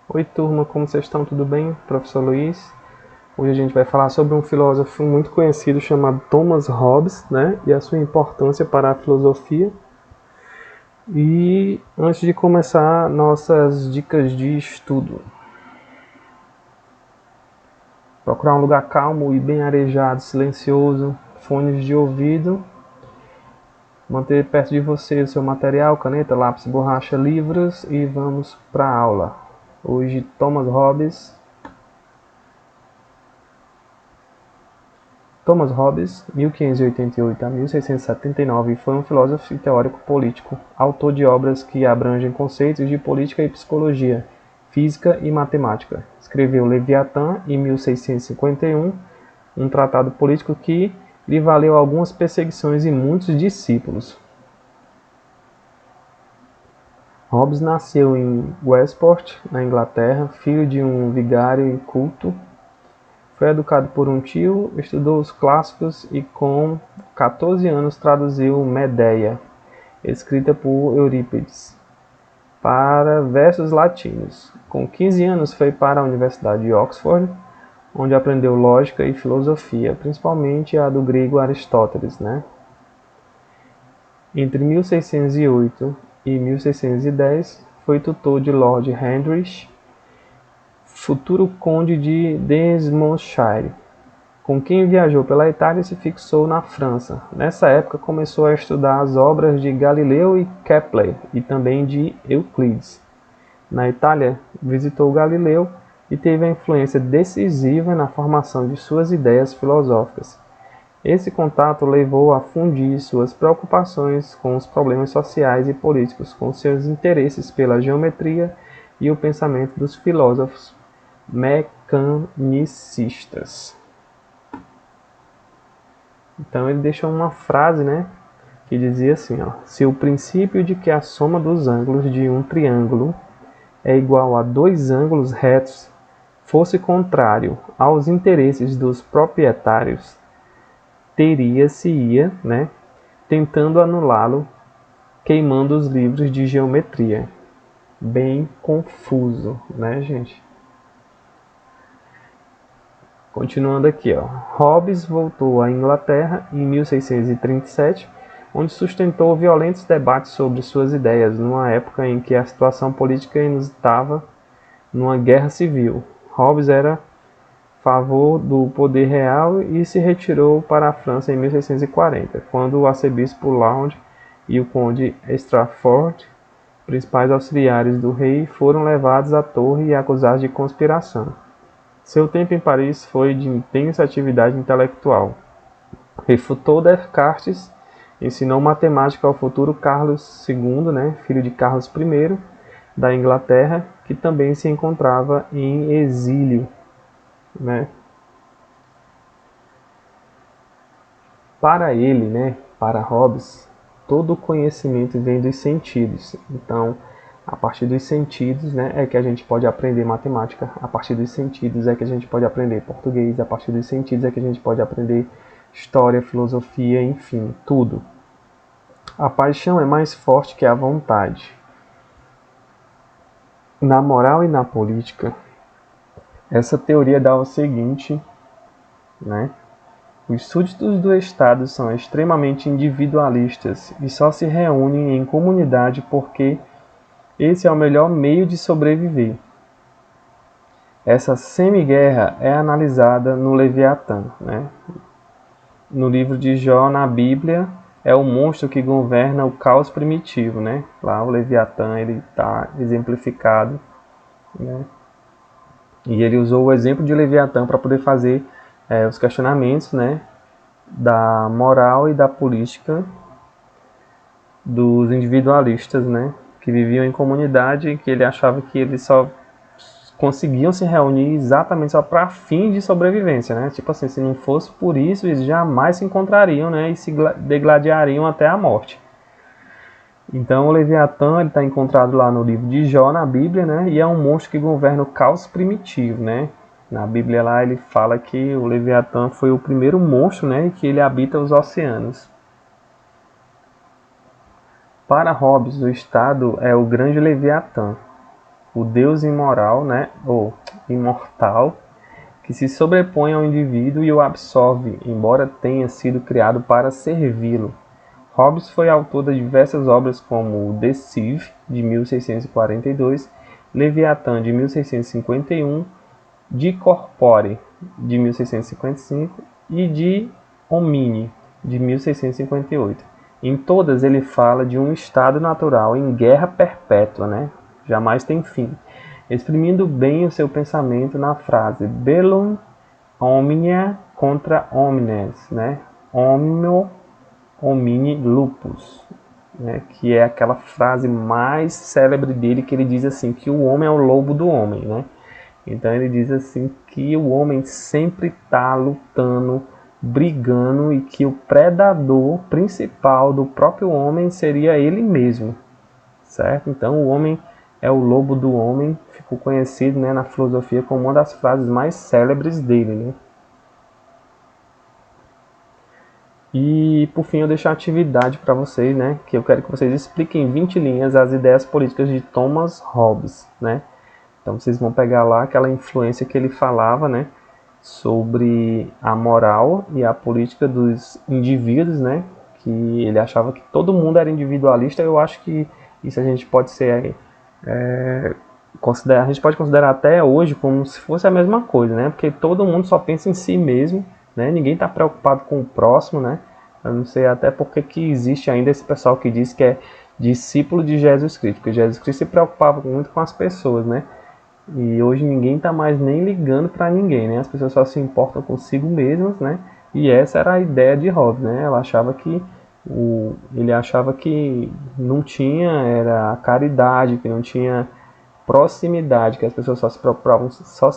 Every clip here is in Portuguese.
Oi turma, como vocês estão? Tudo bem? Professor Luiz. Hoje a gente vai falar sobre um filósofo muito conhecido chamado Thomas Hobbes, né? E a sua importância para a filosofia. E antes de começar, nossas dicas de estudo. Procurar um lugar calmo e bem arejado, silencioso, fones de ouvido. Manter perto de você o seu material, caneta, lápis, borracha, livros e vamos para a aula. Hoje, Thomas Hobbes, 1588 a 1679, foi um filósofo e teórico político, autor de obras que abrangem conceitos de política e psicologia, física e matemática. Escreveu Leviatã em 1651, um tratado político que lhe valeu algumas perseguições e muitos discípulos. Hobbes nasceu em Westport, na Inglaterra, filho de um vigário inculto. Foi educado por um tio, estudou os clássicos e com 14 anos traduziu Medéia, escrita por Eurípides, para versos latinos. Com 15 anos foi para a Universidade de Oxford, onde aprendeu lógica e filosofia, principalmente a do grego Aristóteles, Entre 1608 e 1610 foi tutor de Lord Heinrich, futuro conde de Desmondshire, com quem viajou pela Itália e se fixou na França. Nessa época começou a estudar as obras de Galileu e Kepler e também de Euclides. Na Itália, visitou Galileu e teve a influência decisiva na formação de suas ideias filosóficas. Esse contato levou a fundir suas preocupações com os problemas sociais e políticos, com seus interesses pela geometria e o pensamento dos filósofos mecanicistas. Então ele deixou uma frase, que dizia assim, se o princípio de que a soma dos ângulos de um triângulo é igual a dois ângulos retos fosse contrário aos interesses dos proprietários, teria-se-ia, tentando anulá-lo, queimando os livros de geometria. Bem confuso, gente? Continuando aqui, Hobbes voltou à Inglaterra em 1637, onde sustentou violentos debates sobre suas ideias, numa época em que a situação política inusitava numa guerra civil. Hobbes era a favor do poder real e se retirou para a França em 1640, quando o arcebispo Laud e o conde Strafford, principais auxiliares do rei, foram levados à torre e acusados de conspiração. Seu tempo em Paris foi de intensa atividade intelectual. Refutou Descartes, ensinou matemática ao futuro Carlos II, filho de Carlos I, da Inglaterra, que também se encontrava em exílio. Para ele, para Hobbes, todo conhecimento vem dos sentidos. Então, a partir dos sentidos, é que a gente pode aprender matemática. A partir dos sentidos é que a gente pode aprender português. A partir dos sentidos é que a gente pode aprender história, filosofia, enfim, tudo. A paixão é mais forte que a vontade. Na moral e na política, essa teoria dá o seguinte, Os súditos do Estado são extremamente individualistas e só se reúnem em comunidade porque esse é o melhor meio de sobreviver. Essa semi-guerra é analisada no Leviatã. No livro de Jó, na Bíblia, é o monstro que governa o caos primitivo. Lá o Leviatã está exemplificado. E ele usou o exemplo de Leviatã para poder fazer os questionamentos da moral e da política dos individualistas, que viviam em comunidade e que ele achava que eles só conseguiam se reunir exatamente só para fim de sobrevivência, Tipo assim, se não fosse por isso, eles jamais se encontrariam, e se degladiariam até a morte. Então o Leviatã está encontrado lá no livro de Jó, na Bíblia, e é um monstro que governa o caos primitivo, Na Bíblia lá ele fala que o Leviatã foi o primeiro monstro, e que ele habita os oceanos. Para Hobbes, o Estado é o grande Leviatã. o Deus imoral, né, ou imortal, que se sobrepõe ao indivíduo e o absorve, embora tenha sido criado para servi-lo. Hobbes foi autor de diversas obras como The Sieve, de 1642, Leviatã, de 1651, De Corpore, de 1655 e De Homine, de 1658. Em todas ele fala de um estado natural em guerra perpétua, né? Jamais tem fim, exprimindo bem o seu pensamento na frase Bellum omnia contra omnes, né? Omnio homini lupus, né? Que é aquela frase mais célebre dele, que ele diz assim, que o homem é o lobo do homem, né? Então ele diz assim que o homem sempre está lutando, brigando, e que o predador principal do próprio homem seria ele mesmo, certo? Então o homem é o lobo do homem, ficou conhecido, né, na filosofia como uma das frases mais célebres dele, né? E por fim eu deixo a atividade para vocês, né, que eu quero que vocês expliquem em 20 linhas as ideias políticas de Thomas Hobbes, né? Então vocês vão pegar lá aquela influência que ele falava, né, sobre a moral e a política dos indivíduos, né, que ele achava que todo mundo era individualista. Eu acho que isso a gente pode ser a gente pode considerar até hoje como se fosse a mesma coisa, né? Porque todo mundo só pensa em si mesmo, né? Ninguém está preocupado com o próximo, né? Eu não sei até porque que existe ainda esse pessoal que diz que é discípulo de Jesus Cristo, porque Jesus Cristo se preocupava muito com as pessoas, né? E hoje ninguém está mais nem ligando para ninguém, né? As pessoas só se importam consigo mesmas, né? E essa era a ideia de Hobbes, né? Ele achava que não tinha era a caridade, que não tinha proximidade, que as pessoas só se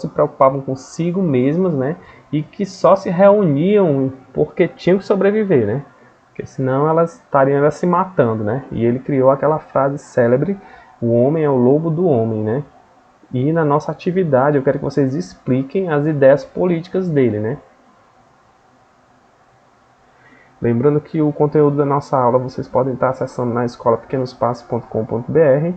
preocupavam consigo mesmas, né? E que só se reuniam porque tinham que sobreviver, né? Porque senão elas estariam se matando, né? E ele criou aquela frase célebre: o homem é o lobo do homem, né? E na nossa atividade eu quero que vocês expliquem as ideias políticas dele, né? Lembrando que o conteúdo da nossa aula vocês podem estar acessando na escolapequenospassos.com.br.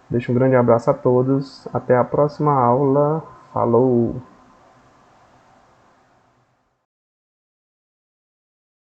Deixo um grande abraço a todos. Até a próxima aula. Falou!